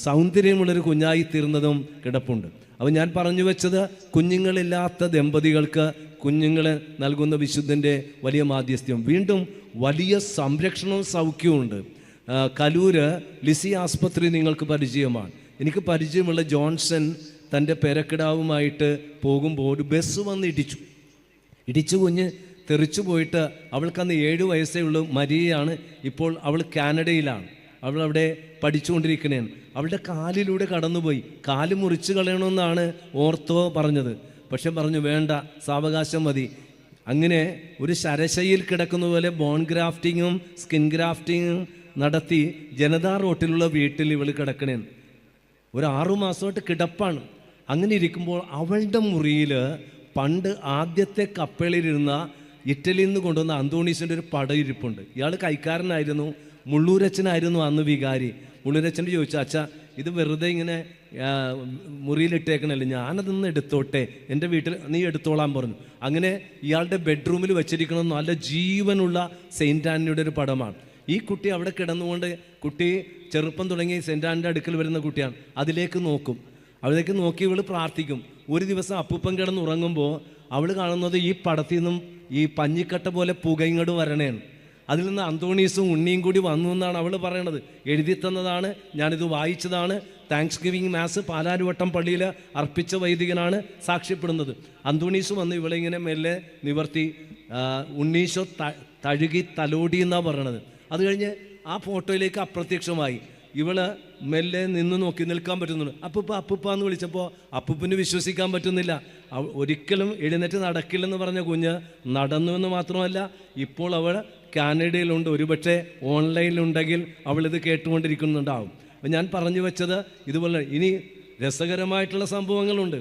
സൗന്ദര്യമുള്ളൊരു കുഞ്ഞായി തീർന്നതും കിടപ്പുണ്ട്. അപ്പോൾ ഞാൻ പറഞ്ഞു വെച്ചത്, കുഞ്ഞുങ്ങളില്ലാത്ത ദമ്പതികൾക്ക് കുഞ്ഞുങ്ങളെ നൽകുന്ന വിശുദ്ധൻ്റെ വലിയ മാധ്യസ്ഥ്യം. വീണ്ടും വലിയ സംരക്ഷണവും സൗഖ്യവും. കലൂര് ലിസി ആസ്പത്രി നിങ്ങൾക്ക് പരിചയമാണ്. എനിക്ക് പരിചയമുള്ള ജോൺസൺ തൻ്റെ പേരക്കിടാവുമായിട്ട് പോകുമ്പോൾ ഒരു ബസ് വന്ന് ഇടിച്ചു കുഞ്ഞ് തെറിച്ചു പോയിട്ട്, അവൾക്കന്ന് 7 വയസ്സേ ഉള്ളൂ. മരിയയാണ്. ഇപ്പോൾ അവൾ കാനഡയിലാണ്. അവൾ അവിടെ പഠിച്ചുകൊണ്ടിരിക്കണേണ്. അവളുടെ കാലിലൂടെ കടന്നുപോയി. കാല് മുറിച്ച് കളയണമെന്നാണ് ഓർത്തോ പറഞ്ഞത്. പക്ഷെ പറഞ്ഞു വേണ്ട, സാവകാശം മതി. അങ്ങനെ ഒരു ശരശയിൽ കിടക്കുന്ന പോലെ ബോൺ ഗ്രാഫ്റ്റിങ്ങും സ്കിൻ ഗ്രാഫ്റ്റിങ്ങും നടത്തി ജനതാ റോട്ടിലുള്ള വീട്ടിൽ ഇവൾ കിടക്കണേന്ന്. ഒരു 6 മാസമായിട്ട് കിടപ്പാണ്. അങ്ങനെ ഇരിക്കുമ്പോൾ അവളുടെ മുറിയിൽ പണ്ട് ആദ്യത്തെ കപ്പലിലിരുന്ന ഇറ്റലിയിൽ നിന്ന് കൊണ്ടുവന്ന അന്തോണീസിൻ്റെ ഒരു പടം ഇരിപ്പുണ്ട്. ഇയാൾ കൈക്കാരനായിരുന്നു. മുള്ളൂരച്ചനായിരുന്നു അന്ന് വികാരി. മുള്ളൂരച്ചൻ്റെ ചോദിച്ചു, അച്ഛാ ഇത് വെറുതെ ഇങ്ങനെ മുറിയിലിട്ടേക്കണല്ലേ, ഞാനതൊന്ന് എടുത്തോട്ടെ, എൻ്റെ വീട്ടിൽ നീ എടുത്തോളാൻ പറഞ്ഞു. അങ്ങനെ ഇയാളുടെ ബെഡ്റൂമിൽ വെച്ചിരിക്കണം നല്ല ജീവനുള്ള സെയിൻറ്റ് ആന്റണിയുടെ ഒരു പടമാണ്. ഈ കുട്ടി അവിടെ കിടന്നുകൊണ്ട്, കുട്ടി ചെറുപ്പം തുടങ്ങി സെൻറ്റ് ആന്റണിയുടെ അടുക്കൽ വരുന്ന കുട്ടിയാണ്. അതിലേക്ക് നോക്കും. അതിലേക്ക് നോക്കി ഇവൾ പ്രാർത്ഥിക്കും. ഒരു ദിവസം അപ്പൂപ്പൻ കിടന്നുറങ്ങുമ്പോൾ അവൾ കാണുന്നത് ഈ പടത്തിൽ നിന്നും ഈ പഞ്ഞിക്കട്ട പോലെ പുക ഇങ്ങോട്ട് വരണേണ്. അതിൽ നിന്ന് അന്തോണീസും ഉണ്ണിയും കൂടി വന്നു എന്നാണ് അവൾ പറയണത്. എഴുതി തന്നതാണ്, ഞാനിത് വായിച്ചതാണ്. താങ്ക്സ് ഗിവിങ് മാസ് പാലാരിവട്ടം പള്ളിയിൽ അർപ്പിച്ച വൈദികനാണ് സാക്ഷ്യപ്പെടുന്നത്. അന്തോണീസ് വന്ന് ഇവളെ ഇങ്ങനെ മെല്ലെ നിവർത്തി, ഉണ്ണീശോ തഴുകി തലോടി എന്നാണ് പറയണത്. അത് കഴിഞ്ഞ് ആ ഫോട്ടോയിലേക്ക് അപ്രത്യക്ഷമായി. ഇവള് മെല്ലെ നിന്ന് നോക്കി നിൽക്കാൻ പറ്റുന്നുണ്ട്. അപ്പൂപ്പ എന്ന് വിളിച്ചപ്പോൾ അപ്പൂപ്പിന് വിശ്വസിക്കാൻ പറ്റുന്നില്ല. ഒരിക്കലും എഴുന്നേറ്റ് നടക്കില്ലെന്ന് പറഞ്ഞ കുഞ്ഞ് നടന്നു എന്ന് മാത്രമല്ല, ഇപ്പോൾ അവൾ കാനഡയിലുണ്ട്. ഒരുപക്ഷെ ഓൺലൈനിലുണ്ടെങ്കിൽ അവളിത് കേട്ടുകൊണ്ടിരിക്കുന്നുണ്ടാവും. അപ്പം ഞാൻ പറഞ്ഞു വെച്ചത് ഇതുപോലെ ഇനി രസകരമായിട്ടുള്ള സംഭവങ്ങളുണ്ട്.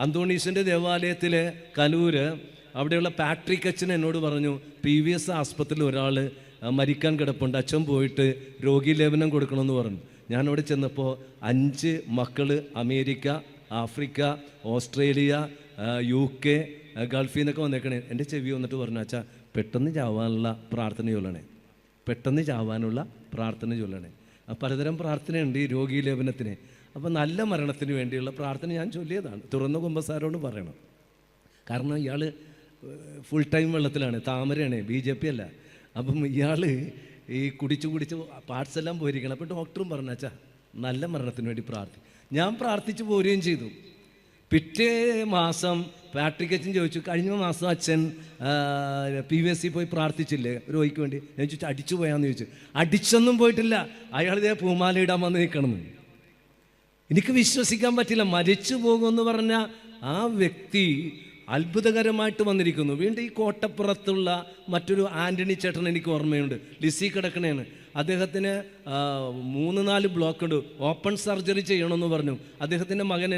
അന്തോണീസിൻ്റെ ദേവാലയത്തിലെ കലൂര് അവിടെയുള്ള പാട്രിക് അച്ഛൻ എന്നോട് പറഞ്ഞു, PVS ആസ്പത്രിയിൽ ഒരാൾ മരിക്കാൻ കിടപ്പുണ്ട്, അച്ഛൻ പോയിട്ട് രോഗീലേപനം കൊടുക്കണമെന്ന് പറഞ്ഞു. ഞാനവിടെ ചെന്നപ്പോൾ 5 മക്കൾ അമേരിക്ക, ആഫ്രിക്ക, ഓസ്ട്രേലിയ, UK, ഗൾഫിൽ നിന്നൊക്കെ വന്നേക്കണേ. എൻ്റെ ചെവി വന്നിട്ട് പറഞ്ഞു, അച്ഛാ പെട്ടെന്ന് ചാവാനുള്ള പ്രാർത്ഥന ചൊല്ലണേ, പെട്ടെന്ന് ചാവാനുള്ള പ്രാർത്ഥന ചൊല്ലണേ. പലതരം പ്രാർത്ഥനയുണ്ട് ഈ രോഗീലേപനത്തിന്. അപ്പോൾ നല്ല മരണത്തിന് വേണ്ടിയുള്ള പ്രാർത്ഥന ഞാൻ ചൊല്ലിയതാണ്. തുറന്ന കുമ്പസാരോട് പറയണം. കാരണം ഇയാൾ ഫുൾ ടൈം വെള്ളത്തിലാണ്, താമരയാണ്, BJP അല്ല. അപ്പം ഇയാൾ ഈ കുടിച്ച് പാർട്സ് എല്ലാം പോയിരിക്കണം. അപ്പോൾ ഡോക്ടറും പറഞ്ഞു, അച്ഛാ നല്ല മരണത്തിന് വേണ്ടി ഞാൻ പ്രാർത്ഥിച്ചു പോരുകയും ചെയ്തു. പിറ്റേ മാസം പാട്രിക് അച്ഛൻ ചോദിച്ചു, കഴിഞ്ഞ മാസം അച്ഛൻ PVS പോയി പ്രാർത്ഥിച്ചില്ലേ രോഗിക്ക് വേണ്ടി? ഞാൻ ചോദിച്ചു, അടിച്ചു പോയാന്ന് ചോദിച്ചു. അടിച്ചൊന്നും പോയിട്ടില്ല. അയാൾ ഇതേ പൂമാല ഇടാൻ വന്ന് നിൽക്കണമെന്ന്. എനിക്ക് വിശ്വസിക്കാൻ പറ്റില്ല. മരിച്ചു പോകുമെന്ന് പറഞ്ഞ ആ വ്യക്തി അത്ഭുതകരമായിട്ട് വന്നിരിക്കുന്നു. വീണ്ടും ഈ കോട്ടപ്പുറത്തുള്ള മറ്റൊരു ആൻ്റണി ചേട്ടൻ എനിക്ക് ഓർമ്മയുണ്ട്. ലിസി കിടക്കണേണ്. അദ്ദേഹത്തിന് 3-4 ബ്ലോക്കുണ്ട്. ഓപ്പൺ സർജറി ചെയ്യണമെന്ന് പറഞ്ഞു. അദ്ദേഹത്തിൻ്റെ മകൻ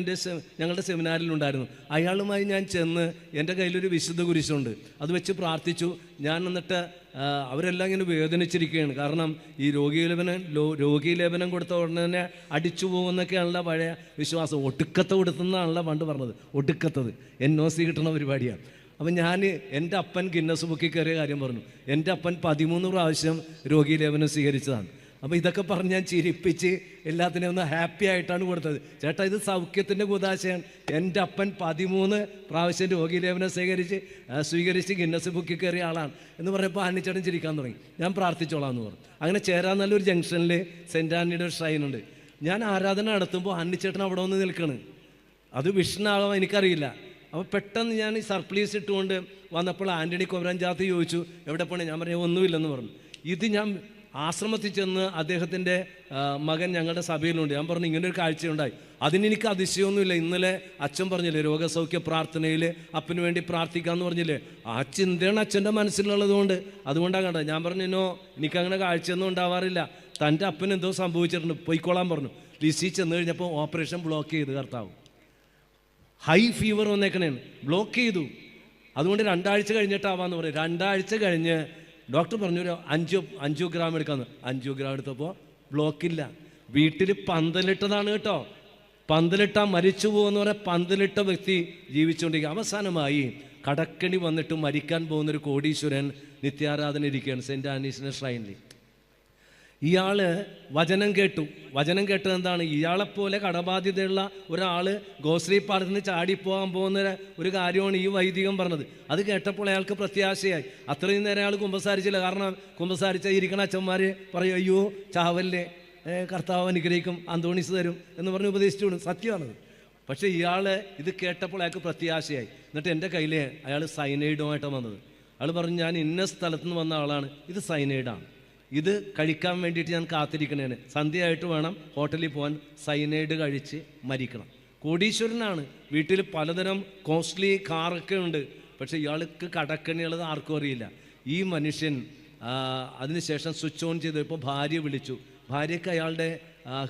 ഞങ്ങളുടെ സെമിനാറിലുണ്ടായിരുന്നു. അയാളുമായി ഞാൻ ചെന്ന്, എൻ്റെ കയ്യിലൊരു വിശുദ്ധ കുരിശുണ്ട്, അത് വെച്ച് പ്രാർത്ഥിച്ചു. ഞാൻ എന്നിട്ട് അവരെല്ലാം ഇങ്ങനെ വേദനിച്ചിരിക്കുകയാണ്. കാരണം ഈ രോഗീലേപനം കൊടുത്ത ഉടനെ തന്നെ അടിച്ചു പോകുന്നൊക്കെയാണല്ലോ പഴയ വിശ്വാസം. ഒടുക്കത്തെ കൊടുത്തുന്നാണല്ലോ പണ്ട് പറഞ്ഞത്. ഒടുക്കത്തത് NOC കിട്ടുന്ന പരിപാടിയാണ്. അപ്പം ഞാൻ എൻ്റെ അപ്പൻ ഗിന്നസ് ബുക്കിൽ കയറിയ കാര്യം പറഞ്ഞു. എൻ്റെ അപ്പൻ 13 പ്രാവശ്യം രോഗി ലേപനം സ്വീകരിച്ചതാണ്. അപ്പോൾ ഇതൊക്കെ പറഞ്ഞ് ഞാൻ ചിരിപ്പിച്ച് എല്ലാത്തിനും ഒന്ന് ഹാപ്പി ആയിട്ടാണ് കൊടുത്തത്. ചേട്ടാ, ഇത് സൗഖ്യത്തിൻ്റെ കുതാശയാണ്. എൻ്റെ അപ്പൻ 13 പ്രാവശ്യം രോഗി ലേപനം സ്വീകരിച്ച് ഗിന്നസ് ബുക്കിൽ കയറിയ ആളാണ് എന്ന് പറഞ്ഞപ്പോൾ ആനിച്ചേട്ടൻ ചിരിക്കാൻ തുടങ്ങി. ഞാൻ പ്രാർത്ഥിച്ചോളാം എന്ന് പറഞ്ഞു. അങ്ങനെ ചേരാനല്ലൂർ ജംഗ്ഷനിൽ സെൻറ്റ് ആൻ്റണിയുടെ ഒരു ഷ്രൈനുണ്ട്. ഞാൻ ആരാധന നടത്തുമ്പോൾ ആനിച്ചേട്ടൻ അവിടെ വന്ന് നിൽക്കണ്. അത് വിഷ്ണുവാകാം, എനിക്കറിയില്ല. അപ്പോൾ പെട്ടെന്ന് ഞാൻ ഈ സർപ്ലീസ് ഇട്ടുകൊണ്ട് വന്നപ്പോൾ ആൻ്റണി കൊവ്രാഞ്ചാത്ത് ചോദിച്ചു, എവിടെ പോണേ? ഞാൻ പറഞ്ഞു ഒന്നുമില്ലെന്ന് പറഞ്ഞു. ഇത് ഞാൻ ആശ്രമത്തിൽ ചെന്ന് അദ്ദേഹത്തിൻ്റെ മകൻ ഞങ്ങളുടെ സഭയിലുണ്ട്. ഞാൻ പറഞ്ഞു ഇങ്ങനൊരു കാഴ്ചയുണ്ടായി. അതിനെനിക്ക് അതിശയമൊന്നുമില്ല. ഇന്നലെ അച്ഛൻ പറഞ്ഞില്ലേ രോഗസൗഖ്യ പ്രാർത്ഥനയിൽ അപ്പന് വേണ്ടി പ്രാർത്ഥിക്കാമെന്ന് പറഞ്ഞില്ലേ, ആ ചിന്തയാണ് അച്ഛൻ്റെ മനസ്സിലുള്ളത്. അതുകൊണ്ടാണ് കണ്ടത്. ഞാൻ പറഞ്ഞു എന്നോ എനിക്കങ്ങനെ കാഴ്ചയൊന്നും ഉണ്ടാവാറില്ല. തൻ്റെ അപ്പന് എന്തോ സംഭവിച്ചിട്ടുണ്ട്, പോയിക്കോളാൻ പറഞ്ഞു. ലിസി ചെന്ന് കഴിഞ്ഞപ്പോൾ ഓപ്പറേഷൻ ബ്ലോക്ക് ചെയ്ത് കർത്താവ്. ഹൈ ഫീവർ വന്നേക്കണേന്ന് ബ്ലോക്ക് ചെയ്തു. അതുകൊണ്ട് 2 ആഴ്ച കഴിഞ്ഞിട്ടാവാന്ന് പറയും. 2 ആഴ്ച കഴിഞ്ഞ് ഡോക്ടർ പറഞ്ഞു ഒരു 5 ഗ്രാം എടുക്കാമെന്ന്. 5 ഗ്രാം എടുത്തപ്പോൾ ബ്ലോക്കില്ല. വീട്ടിൽ പന്തലിട്ടതാണ് കേട്ടോ. പന്തലിട്ട മരിച്ചു പോകുമെന്ന് പറയാൻ പന്തലിട്ട വ്യക്തി ജീവിച്ചുകൊണ്ടിരിക്കുക. അവസാനമായി കടക്കണി വന്നിട്ട് മരിക്കാൻ പോകുന്നൊരു കോടീശ്വരൻ നിത്യാരാധന ഇരിക്കുകയാണ് സെൻറ്റ് ആനീസിൻ്റെ ഷ്രൈനിൽ. ഇയാൾ വചനം കേട്ടത് എന്താണ്? ഇയാളെപ്പോലെ കടബാധ്യതയുള്ള ഒരാൾ ഗോശ്രീ പാടത്ത് നിന്ന് ചാടിപ്പോകാൻ പോകുന്ന ഒരു കാര്യമാണ് ഈ വൈദികം പറഞ്ഞത്. അത് കേട്ടപ്പോൾ അയാൾക്ക് പ്രത്യാശയായി. അത്രയും നേരം അയാൾ കുമ്പസാരിച്ചില്ല. കാരണം കുമ്പസാരിച്ച ഇരിക്കണ അച്ഛന്മാർ പറയും അയ്യോ ചാവല്ലേ, കർത്താവ് അനുഗ്രഹിക്കും, അന്തോണീസ് തരും എന്ന് പറഞ്ഞ് ഉപദേശിച്ചു. സത്യമാണത്. പക്ഷേ ഇയാൾ ഇത് കേട്ടപ്പോൾ അയാൾക്ക് പ്രത്യാശയായി. എന്നിട്ട് എൻ്റെ കയ്യിൽ അയാൾ സൈനൈഡുമായിട്ടാണ് വന്നത്. അയാൾ പറഞ്ഞു ഞാൻ ഇന്ന സ്ഥലത്ത് നിന്ന് വന്ന ആളാണ്, ഇത് സൈനൈഡാണ്, ഇത് കഴിക്കാൻ വേണ്ടിയിട്ട് ഞാൻ കാത്തിരിക്കണേന്, സന്ധ്യയായിട്ട് വേണം ഹോട്ടലിൽ പോകാൻ, സൈനൈഡ് കഴിച്ച് മരിക്കണം. കോടീശ്വരനാണ്, വീട്ടിൽ പലതരം കോസ്റ്റ്ലി കാറൊക്കെ ഉണ്ട്. പക്ഷേ ഇയാൾക്ക് കടക്കണിയുള്ളത് ആർക്കും അറിയില്ല. ഈ മനുഷ്യൻ അതിനുശേഷം സ്വിച്ച് ഓൺ ചെയ്തപ്പോൾ ഭാര്യ വിളിച്ചു. ഭാര്യയ്ക്ക് അയാളുടെ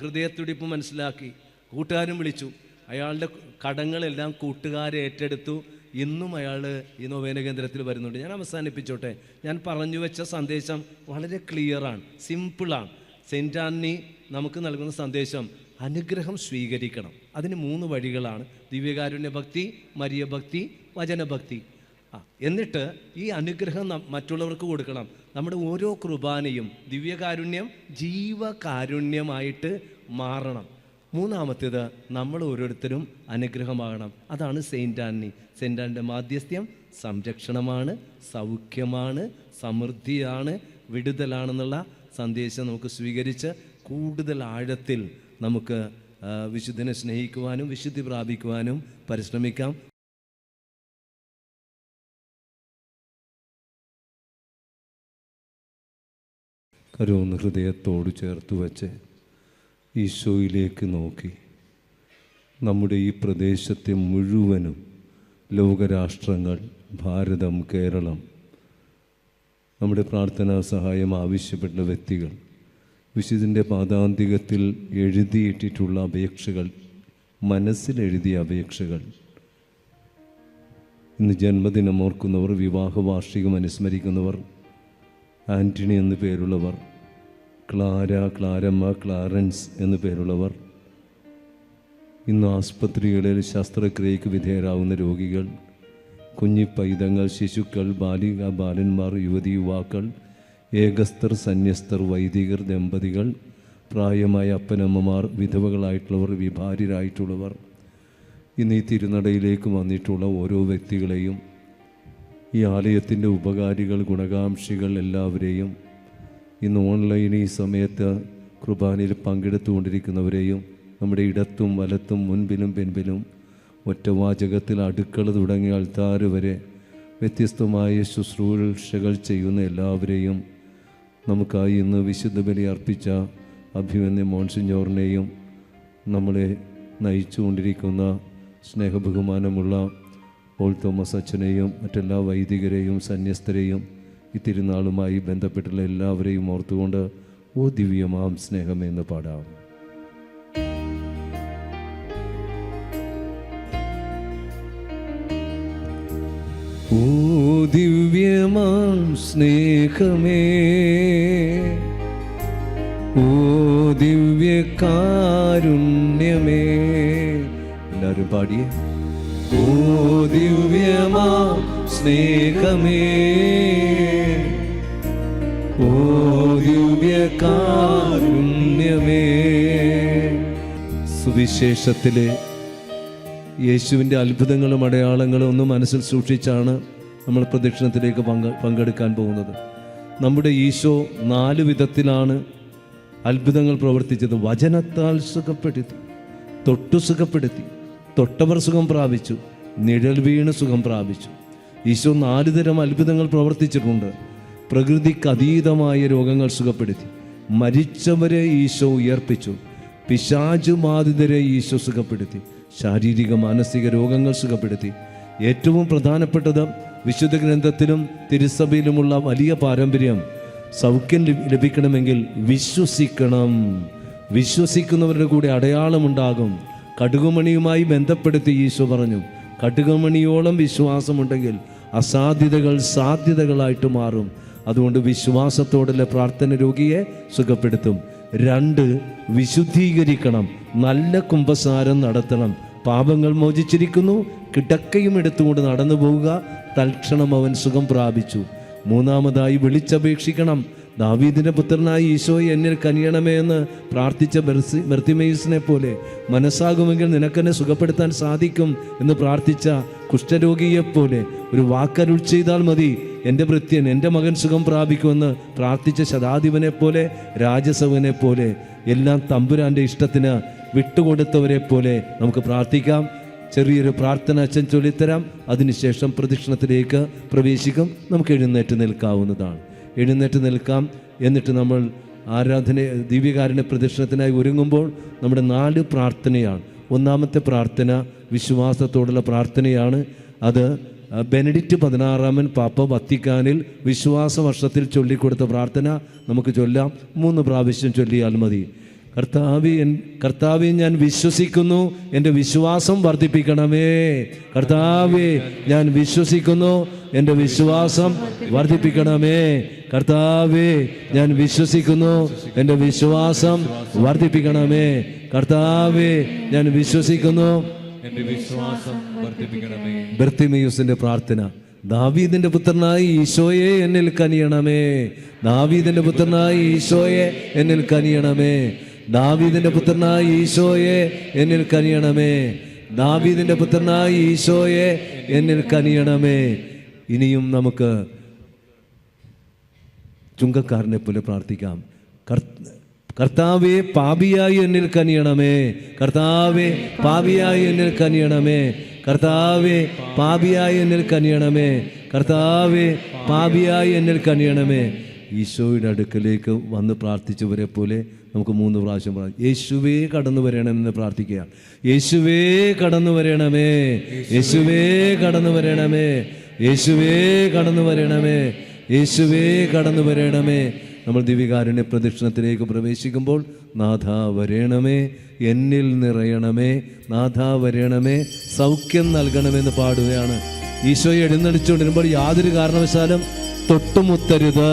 ഹൃദയത്തുടിപ്പ് മനസ്സിലാക്കി. കൂട്ടുകാരും വിളിച്ചു. അയാളുടെ കടങ്ങളെല്ലാം കൂട്ടുകാരെ ഏറ്റെടുത്തു. ഇന്നും അയാൾ ഈ നൊവേന കേന്ദ്രത്തിൽ വരുന്നുണ്ട്. ഞാൻ അവസാനിപ്പിച്ചോട്ടെ. ഞാൻ പറഞ്ഞു വെച്ച സന്ദേശം വളരെ ക്ലിയറാണ്, സിമ്പിളാണ്. സെൻറ്റ് ആന്റണി നമുക്ക് നൽകുന്ന സന്ദേശം അനുഗ്രഹം സ്വീകരിക്കണം. അതിന് 3 വഴികളാണ്: ദിവ്യകാരുണ്യ ഭക്തി, മരിയ ഭക്തി, വചനഭക്തി. എന്നിട്ട് ഈ അനുഗ്രഹം മറ്റുള്ളവർക്ക് കൊടുക്കണം. നമ്മുടെ ഓരോ കുർബാനയും ദിവ്യകാരുണ്യം ജീവകാരുണ്യമായിട്ട് മാറണം. 3-ാമത്തേത് നമ്മൾ ഓരോരുത്തരും അനുഗ്രഹമാകണം. അതാണ് സെയിൻറ്റ് ആന്റണി. സെയിൻറ്റ് ആന്റണിയുടെ മാധ്യസ്ഥ്യം സംരക്ഷണമാണ്, സൗഖ്യമാണ്, സമൃദ്ധിയാണ്, വിടുതലാണെന്നുള്ള സന്ദേശം നമുക്ക് സ്വീകരിച്ച് കൂടുതൽ ആഴത്തിൽ നമുക്ക് വിശുദ്ധനെ സ്നേഹിക്കുവാനും വിശുദ്ധി പ്രാപിക്കുവാനും പരിശ്രമിക്കാം. കരോന്ന് ഹൃദയത്തോട് ചേർത്ത് വച്ച് ഈശോയിലേക്ക് നോക്കി നമ്മുടെ ഈ പ്രദേശത്തെ മുഴുവനും ലോകരാഷ്ട്രങ്ങൾ, ഭാരതം, കേരളം, നമ്മുടെ പ്രാർത്ഥനാ സഹായം ആവശ്യപ്പെട്ട വ്യക്തികൾ, വിശുദ്ധൻ്റെ പാദാന്തികത്തിൽ എഴുതിയിട്ടിട്ടുള്ള അപേക്ഷകൾ, മനസ്സിലെഴുതിയ അപേക്ഷകൾ, ഇന്ന് ജന്മദിനം ഓർക്കുന്നവർ, വിവാഹ വാർഷികം അനുസ്മരിക്കുന്നവർ, ആൻ്റണി എന്നു പേരുള്ളവർ, ക്ലാരമ്മ, ക്ലാരൻസ് എന്നു പേരുള്ളവർ, ഇന്ന് ആസ്പത്രികളിൽ ശസ്ത്രക്രിയയ്ക്ക് വിധേയരാകുന്ന രോഗികൾ, കുഞ്ഞിപ്പൈതങ്ങൾ, ശിശുക്കൾ, ബാലന്മാർ, യുവവാക്കൾ, ഏകസ്ഥർ, സന്യസ്തർ, വൈദികർ, ദമ്പതികൾ, പ്രായമായ അപ്പനമ്മമാർ, വിധവകളായിട്ടുള്ളവർ, വിഭാര്യരായിട്ടുള്ളവർ, ഇന്ന് ഈ തിരുനടയിലേക്ക് വന്നിട്ടുള്ള ഓരോ വ്യക്തികളെയും, ഈ ആലയത്തിൻ്റെ ഉപകാരികൾ, ഗുണകാംക്ഷികൾ എല്ലാവരെയും, ഇന്ന് ഓൺലൈൻ ഈ സമയത്ത് കുർബാനയിൽ പങ്കെടുത്തുകൊണ്ടിരിക്കുന്നവരെയും, നമ്മുടെ ഇടത്തും വലത്തും മുൻപിലും പിൻപിലും ഒറ്റവാചകത്തിൽ അടുക്കള തുടങ്ങിയ അൾത്താര് വരെ വ്യത്യസ്തമായ ശുശ്രൂഷകൾ ചെയ്യുന്ന എല്ലാവരെയും നമുക്കായി ഇന്ന് വിശുദ്ധ ബലി അർപ്പിച്ച അഭിമന്യ മോൺസിഞ്ഞോറിനെയും നമ്മളെ നയിച്ചുകൊണ്ടിരിക്കുന്ന സ്നേഹബഹുമാനമുള്ള പോൾ തോമസ് അച്ഛനെയും മറ്റെല്ലാ വൈദികരെയും സന്യസ്തരെയും ഈ തിരുനാളുമായി ബന്ധപ്പെട്ടുള്ള എല്ലാവരെയും ഓർത്തുകൊണ്ട് ഓ ദിവ്യമാം സ്നേഹമെന്ന് പാടാം. ഓ ദിവ്യമാം സ്നേഹമേ, ഓ ദിവ്യകാരുണ്യമേ, എല്ലാവരും പാടിയേ. ഓ ദിവ്യമാം സ്നേഹമേ, ഓ ദിവ്യകാരുണ്യമേ. സുവിശേഷത്തിലെ യേശുവിൻ്റെ അത്ഭുതങ്ങളും അടയാളങ്ങളും ഒന്ന് മനസ്സിൽ സൂക്ഷിച്ചാണ് നമ്മൾ പ്രദക്ഷിണത്തിലേക്ക് പങ്കെടുക്കാൻ പോകുന്നത്. നമ്മുടെ ഈശോ 4 വിധത്തിലാണ് അത്ഭുതങ്ങൾ പ്രവർത്തിച്ചത്. വചനത്താൽ സുഖപ്പെടുത്തി, തൊട്ടു സുഖപ്പെടുത്തി, തൊട്ടവർ സുഖം പ്രാപിച്ചു, നിഴൽ വീണ് സുഖം പ്രാപിച്ചു. ഈശോ 4 തരം അത്ഭുതങ്ങൾ പ്രവർത്തിച്ചിട്ടുണ്ട്. പ്രകൃതിക്ക് അതീതമായ രോഗങ്ങൾ സുഖപ്പെടുത്തി, മരിച്ചവരെ ഈശോ ഉയർപ്പിച്ചു, പിശാചുബാധിതരെ ഈശോ സുഖപ്പെടുത്തി, ശാരീരിക മാനസിക രോഗങ്ങൾ സുഖപ്പെടുത്തി. ഏറ്റവും പ്രധാനപ്പെട്ടത് വിശുദ്ധ ഗ്രന്ഥത്തിലും തിരുസഭയിലുമുള്ള വലിയ പാരമ്പര്യം, സൗഖ്യം ലഭിക്കണമെങ്കിൽ വിശ്വസിക്കണം. വിശ്വസിക്കുന്നവരുടെ കൂടെ അടയാളമുണ്ടാകും. കടുകുമണിയുമായി ബന്ധപ്പെടുത്തി ഈശോ പറഞ്ഞു, കടുകുമണിയോളം വിശ്വാസമുണ്ടെങ്കിൽ അസാധ്യതകൾ സാധ്യതകളായിട്ട് മാറും. അതുകൊണ്ട് വിശ്വാസത്തോടുള്ള പ്രാർത്ഥന രോഗിയെ സുഖപ്പെടുത്തും. 2, വിശുദ്ധീകരിക്കണം. നല്ല കുമ്പസാരം നടത്തണം. പാപങ്ങൾ മോചിച്ചിരിക്കുന്നു, കിടക്കയും എടുത്തുകൊണ്ട് നടന്നു പോവുക. തൽക്ഷണം അവൻ സുഖം പ്രാപിച്ചു. 3, വിളിച്ചപേക്ഷിക്കണം. ദാവീദിന്റെ പുത്രനായ ഈശോയെ എന്നിൽ കനിയണമേ എന്ന് പ്രാർത്ഥിച്ച ബർത്തിമേയുസിനെ പോലെ മനസ്സാകുമെങ്കിൽ നിനക്കെന്നെ സുഖപ്പെടുത്താൻ സാധിക്കും എന്ന് പ്രാർത്ഥിച്ച കുഷ്ഠരോഗിയെപ്പോലെ ഒരു വാക്കരുൾ ചെയ്താൽ മതി, എൻ്റെ ഭൃത്യൻ, എൻ്റെ മകൻ സുഖം പ്രാപിക്കുമെന്ന് പ്രാർത്ഥിച്ച ശതാധിപനെ പോലെ, രാജസവനെ പോലെ, എല്ലാം തമ്പുരാൻ്റെ ഇഷ്ടത്തിന് വിട്ടുകൊടുത്തവരെ പോലെ നമുക്ക് പ്രാർത്ഥിക്കാം. ചെറിയൊരു പ്രാർത്ഥന അച്ഛൻ ചൊല്ലിത്തരാം. അതിനുശേഷം പ്രദക്ഷിണത്തിലേക്ക് പ്രവേശിക്കും. നമുക്ക് എഴുന്നേറ്റ് നിൽക്കാവുന്നതാണ്. എഴുന്നേറ്റ് നിൽക്കാം. എന്നിട്ട് നമ്മൾ ദിവ്യകാരുണ്യ പ്രദക്ഷിണത്തിനായി ഒരുങ്ങുമ്പോൾ നമ്മുടെ 4 പ്രാർത്ഥനയാണ്. 1-ാമത്തെ പ്രാർത്ഥന വിശ്വാസത്തോടുള്ള പ്രാർത്ഥനയാണ്. അത് ബെനഡിക്റ്റ് 16 പാപ്പ വത്തിക്കാനിൽ വിശ്വാസ വർഷത്തിൽ ചൊല്ലിക്കൊടുത്ത പ്രാർത്ഥന നമുക്ക് ചൊല്ലാം. 3 പ്രാവശ്യം ചൊല്ലിയാൽ മതി. കർത്താവേ ഞാൻ വിശ്വസിക്കുന്നു, എൻ്റെ വിശ്വാസം വർദ്ധിപ്പിക്കണമേ. കർത്താവേ ഞാൻ വിശ്വസിക്കുന്നു, എൻ്റെ വിശ്വാസം വർദ്ധിപ്പിക്കണമേ. കർത്താവേ ഞാൻ വിശ്വസിക്കുന്നു, എൻ്റെ വിശ്വാസം വർദ്ധിപ്പിക്കണമേ. കർത്താവേ ഞാൻ വിശ്വസിക്കുന്നു, എൻ്റെ വിശ്വാസം വർദ്ധിപ്പിക്കണമേ. ബർത്തിമേയുസിന്റെ പ്രാർത്ഥന. ദാവീദിന്റെ പുത്രനായ ഈശോയെ എന്നിൽ കനിയണമേ. ദാവീദിന്റെ പുത്രനായ ഈശോയെ എന്നിൽ കനിയണമേ. ദാവീദിന്റെ പുത്രനായ ഈശോയെ എന്നിൽ കനിയണമേ. ദാവീദിന്റെ പുത്രനായ ഈശോയെ എന്നിൽ കനിയണമേ. ഇനിയും നമുക്ക് ചുങ്കക്കാരനെ പോലെ പ്രാർത്ഥിക്കാം. കർത്താവേ പാപിയായി എന്നിൽ കനിയണമേ. കർത്താവേ പാപിയായി എന്നിൽ കനിയണമേ. കർത്താവേ പാപിയായി എന്നിൽ കനിയണമേ. കർത്താവേ പാപിയായി എന്നിൽ കനിയണമേ. ഈശോയുടെ അടുക്കലേക്ക് വന്ന് പ്രാർത്ഥിച്ചവരെ പോലെ നമുക്ക് 3 പ്രാവശ്യം പ്രാർത്ഥിക്കാം. യേശുവേ കടന്നു വരണമെന്ന് പ്രാർത്ഥിക്കുക. യേശുവേ കടന്നു വരണമേ. യേശുവേ കടന്നു വരണമേ. യേശുവേ കടന്നു വരണമേ. യേശുവേ കടന്നു വരണമേ. നമ്മൾ ദിവ്യകാരുണ്യ പ്രദക്ഷിണത്തിലേക്ക് പ്രവേശിക്കുമ്പോൾ നാഥ വരണമേ, എന്നിൽ നിറയണമേ, നാഥ വരണമേ, സൗഖ്യം നൽകണമെന്ന് പാടുകയാണ്. ഈശോയെ എഴുന്നള്ളിച്ചുകൊണ്ടിരുമ്പോൾ യാതൊരു കാരണവശാലും തൊട്ടുമുത്തരുത്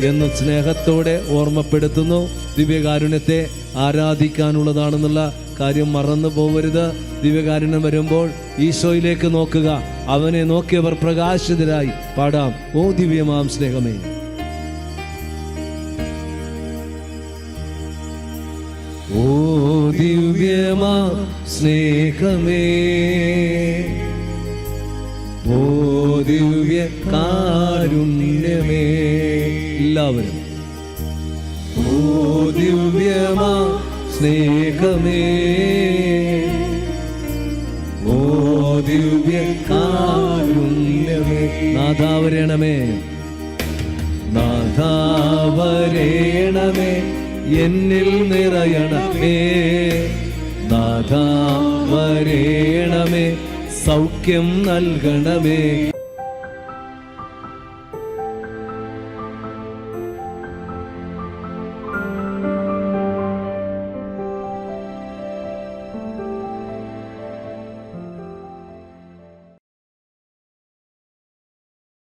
എന്ന് സ്നേഹത്തോടെ ഓർമ്മപ്പെടുത്തുന്നു. ദിവ്യകാരുണ്യത്തെ ആരാധിക്കാനുള്ളതാണെന്നുള്ള കാര്യം മറന്നു പോകരുത്. ദിവ്യകാരുണ്യം വരുമ്പോൾ ഈശോയിലേക്ക് നോക്കുക. അവനെ നോക്കിയവർ പ്രകാശിതരായി. പാടാം, ഓ ദിവ്യമാം സ്നേഹമേ. ഓ ദിവ്യമാ സ്നേഹമേ, ഓ ദിവ്യ കാരുണ്യമേ. എല്ലാവരും ഓ ദിവ്യമാ സ്നേഹമേ, ഓ ദിവ്യ കാരുണ്യമേ. നാഥാ വരണമേ, നാഥാ വരണമേ, എന്നിൽ നിറയണമേ. നാഥാ വരണമേ, സൗഖ്യം നൽകണമേ.